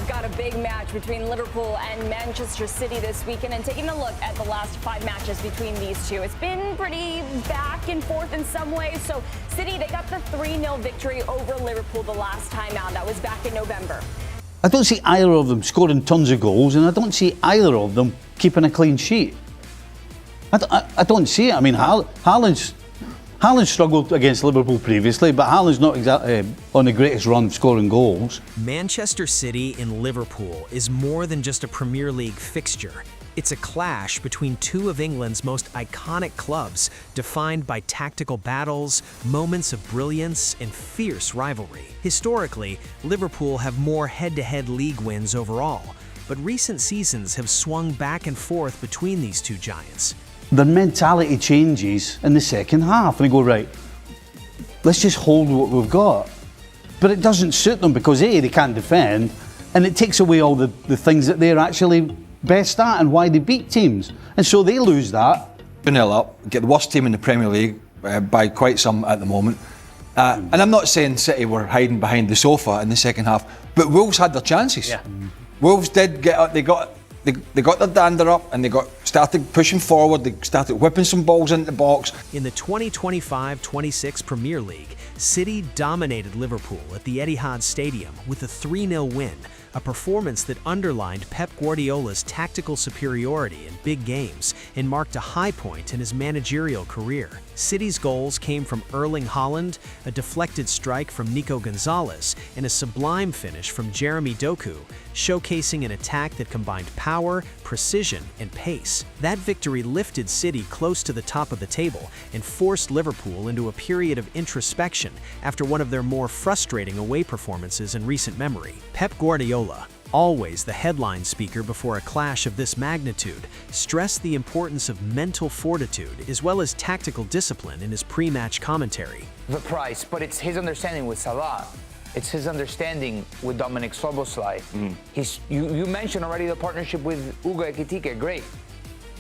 we've got a big match between Liverpool and Manchester City this weekend, and taking a look at the last 5 matches between these two. It's been pretty back and forth in some ways. So City, they got the 3-0 victory over Liverpool the last time out. That was back in November. I don't see either of them scoring tons of goals, and I don't see either of them keeping a clean sheet. I don't see it. I mean, Haaland struggled against Liverpool previously, but Haaland's not exactly on the greatest run scoring goals. Manchester City and Liverpool is more than just a Premier League fixture. It's a clash between two of England's most iconic clubs, defined by tactical battles, moments of brilliance, and fierce rivalry. Historically, Liverpool have more head-to-head league wins overall, but recent seasons have swung back and forth between these two giants. Their mentality changes in the second half, and they go, right, let's just hold what we've got. But it doesn't suit them because A, they can't defend, and it takes away all the things that they're actually best at and why they beat teams. And so they lose that. 2-0 up, get the worst team in the Premier League by quite some at the moment. And I'm not saying City were hiding behind the sofa in the second half, but Wolves had their chances. Yeah. Wolves did get up, they got their dander up, and they started pushing forward, they started whipping some balls into the box. In the 2025-26 Premier League, City dominated Liverpool at the Etihad Stadium with a 3-0 win, a performance that underlined Pep Guardiola's tactical superiority in big games and marked a high point in his managerial career. City's goals came from Erling Haaland, a deflected strike from Nico Gonzalez, and a sublime finish from Jeremy Doku, showcasing an attack that combined power, precision, and pace. That victory lifted City close to the top of the table and forced Liverpool into a period of introspection after one of their more frustrating away performances in recent memory. Pep Guardiola, always the headline speaker before a clash of this magnitude, stressed the importance of mental fortitude as well as tactical discipline in his pre-match commentary. The price, but it's his understanding with Salah. It's his understanding with Dominic Szoboszlai. You mentioned already the partnership with Ugo Ekitike, great.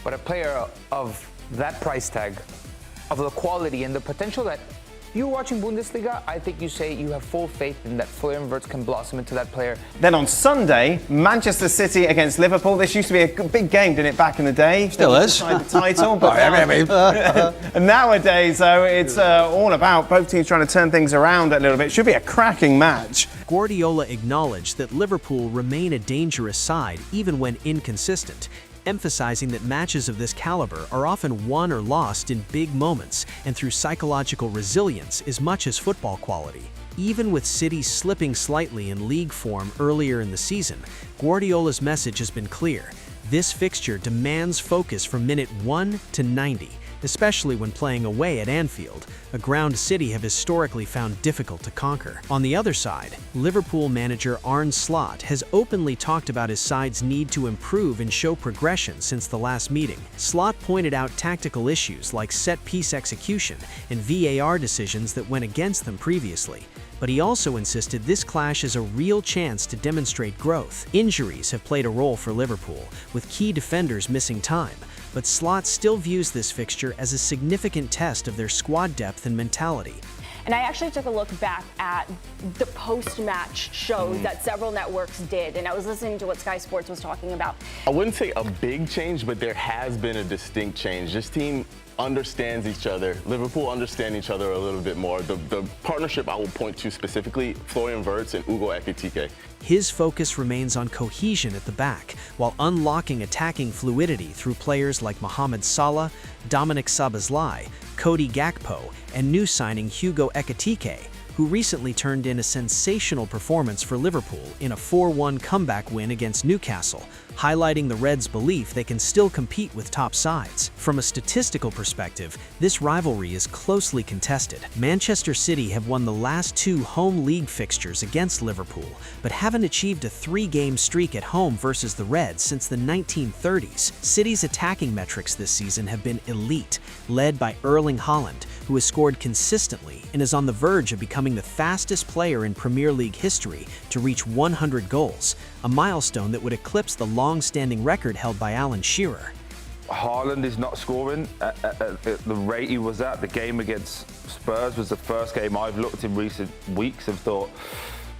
But a player of that price tag, of the quality and the potential that you're watching Bundesliga, I think you say you have full faith in that Florian Wirtz can blossom into that player. Then on Sunday, Manchester City against Liverpool. This used to be a big game, didn't it, back in the day? Still is. The title, but and nowadays, though, it's all about both teams trying to turn things around a little bit. Should be a cracking match. Guardiola acknowledged that Liverpool remain a dangerous side even when inconsistent, emphasizing that matches of this caliber are often won or lost in big moments and through psychological resilience as much as football quality. Even with City slipping slightly in league form earlier in the season, Guardiola's message has been clear. This fixture demands focus from minute 1 to 90, especially when playing away at Anfield, a ground City have historically found difficult to conquer. On the other side, Liverpool manager Arne Slot has openly talked about his side's need to improve and show progression since the last meeting. Slot pointed out tactical issues like set-piece execution and VAR decisions that went against them previously. But he also insisted this clash is a real chance to demonstrate growth. Injuries have played a role for Liverpool, with key defenders missing time, but Slot still views this fixture as a significant test of their squad depth and mentality. And I actually took a look back at the post-match shows that several networks did, and I was listening to what Sky Sports was talking about. I wouldn't say a big change, but there has been a distinct change. This team understands each other. Liverpool understand each other a little bit more. The partnership I will point to specifically, Florian Wirtz and Ugo Ekitike. His focus remains on cohesion at the back, while unlocking attacking fluidity through players like Mohamed Salah, Dominic Szoboszlai, Cody Gakpo, and new signing Ugo Ekitike, who recently turned in a sensational performance for Liverpool in a 4-1 comeback win against Newcastle, highlighting the Reds' belief they can still compete with top sides. From a statistical perspective, this rivalry is closely contested. Manchester City have won the last 2 home league fixtures against Liverpool, but haven't achieved a 3-game streak at home versus the Reds since the 1930s. City's attacking metrics this season have been elite, led by Erling Haaland, who has scored consistently and is on the verge of becoming the fastest player in Premier League history to reach 100 goals, a milestone that would eclipse the long-standing record held by Alan Shearer. Haaland is not scoring at the rate he was at. The game against Spurs was the first game I've looked in recent weeks and thought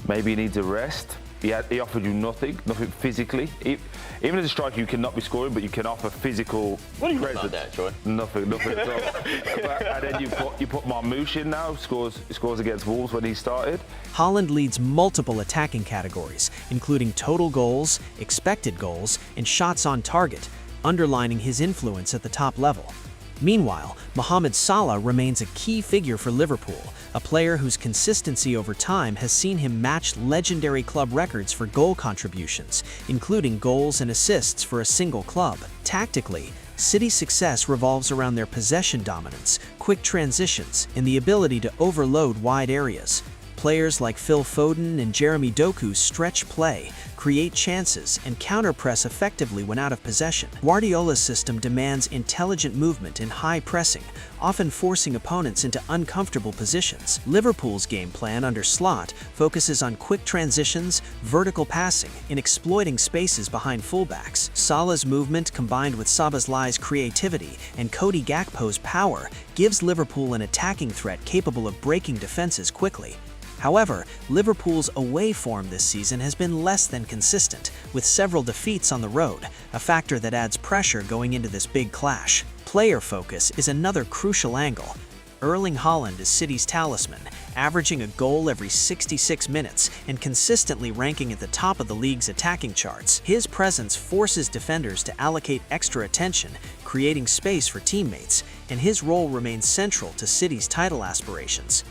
maybe he needs a rest. he offered you nothing physically. Even as a striker, you cannot be scoring, but you can offer physical. What do you presence. think about that, Troy? Nothing at all. And then you put Marmoush in now, scores against Wolves when he started. Haaland leads multiple attacking categories, including total goals, expected goals, and shots on target, underlining his influence at the top level. Meanwhile, Mohamed Salah remains a key figure for Liverpool, a player whose consistency over time has seen him match legendary club records for goal contributions, including goals and assists for a single club. Tactically, City's success revolves around their possession dominance, quick transitions, and the ability to overload wide areas. Players like Phil Foden and Jeremy Doku stretch play, create chances, and counter-press effectively when out of possession. Guardiola's system demands intelligent movement and high pressing, often forcing opponents into uncomfortable positions. Liverpool's game plan under Slot focuses on quick transitions, vertical passing, and exploiting spaces behind fullbacks. Salah's movement combined with Szoboszlai's creativity and Cody Gakpo's power gives Liverpool an attacking threat capable of breaking defenses quickly. However, Liverpool's away form this season has been less than consistent, with several defeats on the road, a factor that adds pressure going into this big clash. Player focus is another crucial angle. Erling Haaland is City's talisman, averaging a goal every 66 minutes and consistently ranking at the top of the league's attacking charts. His presence forces defenders to allocate extra attention, creating space for teammates, and his role remains central to City's title aspirations.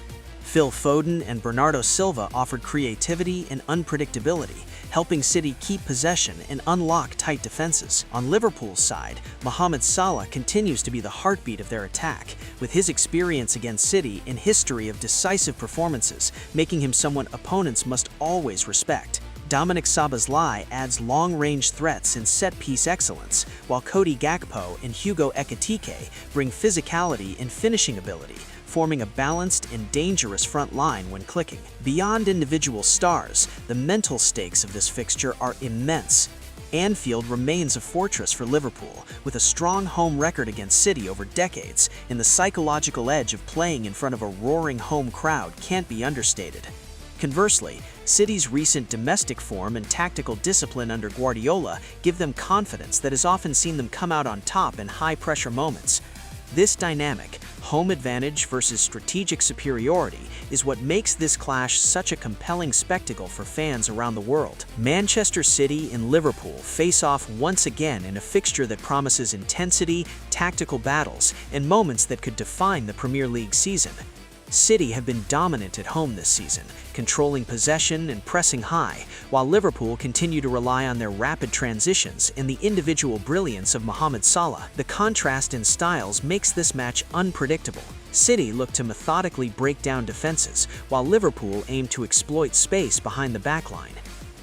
Phil Foden and Bernardo Silva offered creativity and unpredictability, helping City keep possession and unlock tight defenses. On Liverpool's side, Mohamed Salah continues to be the heartbeat of their attack, with his experience against City and history of decisive performances, making him someone opponents must always respect. Dominic Szoboszlai adds long-range threats and set-piece excellence, while Cody Gakpo and Hugo Ekitike bring physicality and finishing ability, forming a balanced and dangerous front line when clicking. Beyond individual stars, the mental stakes of this fixture are immense. Anfield remains a fortress for Liverpool, with a strong home record against City over decades, and the psychological edge of playing in front of a roaring home crowd can't be understated. Conversely, City's recent domestic form and tactical discipline under Guardiola give them confidence that has often seen them come out on top in high-pressure moments. This dynamic, home advantage versus strategic superiority, is what makes this clash such a compelling spectacle for fans around the world. Manchester City and Liverpool face off once again in a fixture that promises intensity, tactical battles, and moments that could define the Premier League season. City have been dominant at home this season, controlling possession and pressing high, while Liverpool continue to rely on their rapid transitions and the individual brilliance of Mohamed Salah. The contrast in styles makes this match unpredictable. City look to methodically break down defenses, while Liverpool aim to exploit space behind the backline.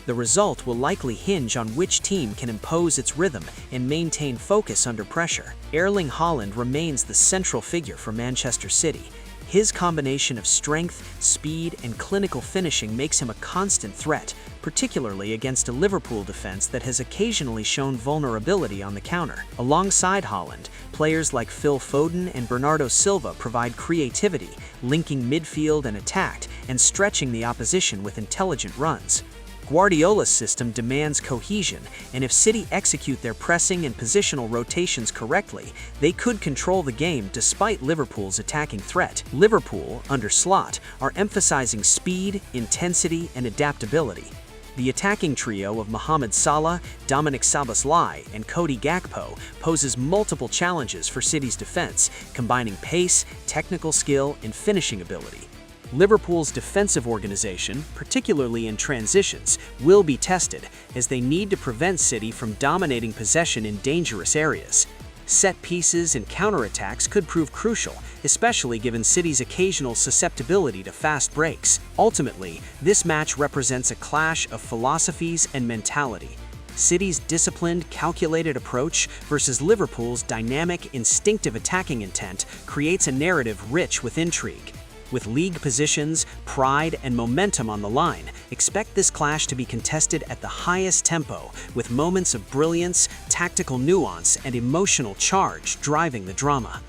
The result will likely hinge on which team can impose its rhythm and maintain focus under pressure. Erling Haaland remains the central figure for Manchester City. His combination of strength, speed, and clinical finishing makes him a constant threat, particularly against a Liverpool defense that has occasionally shown vulnerability on the counter. Alongside Haaland, players like Phil Foden and Bernardo Silva provide creativity, linking midfield and attack, and stretching the opposition with intelligent runs. Guardiola's system demands cohesion, and if City execute their pressing and positional rotations correctly, they could control the game despite Liverpool's attacking threat. Liverpool, under Slot, are emphasizing speed, intensity, and adaptability. The attacking trio of Mohamed Salah, Dominic Szoboszlai, and Cody Gakpo poses multiple challenges for City's defense, combining pace, technical skill, and finishing ability. Liverpool's defensive organization, particularly in transitions, will be tested as they need to prevent City from dominating possession in dangerous areas. Set pieces and counterattacks could prove crucial, especially given City's occasional susceptibility to fast breaks. Ultimately, this match represents a clash of philosophies and mentality. City's disciplined, calculated approach versus Liverpool's dynamic, instinctive attacking intent creates a narrative rich with intrigue. With league positions, pride, and momentum on the line, expect this clash to be contested at the highest tempo, with moments of brilliance, tactical nuance, and emotional charge driving the drama.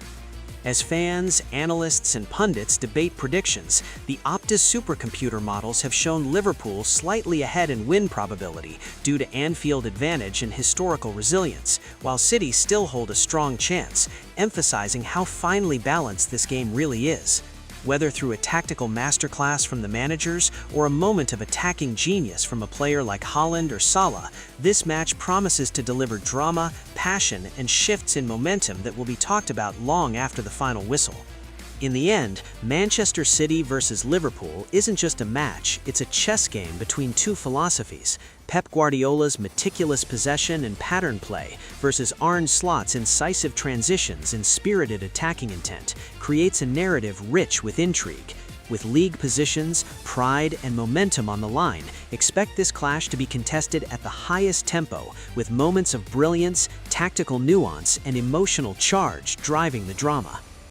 As fans, analysts, and pundits debate predictions, the Optus supercomputer models have shown Liverpool slightly ahead in win probability due to Anfield advantage and historical resilience, while City still hold a strong chance, emphasizing how finely balanced this game really is. Whether through a tactical masterclass from the managers or a moment of attacking genius from a player like Haaland or Salah, this match promises to deliver drama, passion, and shifts in momentum that will be talked about long after the final whistle. In the end, Manchester City versus Liverpool isn't just a match, it's a chess game between two philosophies. Pep Guardiola's meticulous possession and pattern play versus Arne Slot's incisive transitions and spirited attacking intent creates a narrative rich with intrigue. With league positions, pride, and momentum on the line, expect this clash to be contested at the highest tempo, with moments of brilliance, tactical nuance, and emotional charge driving the drama.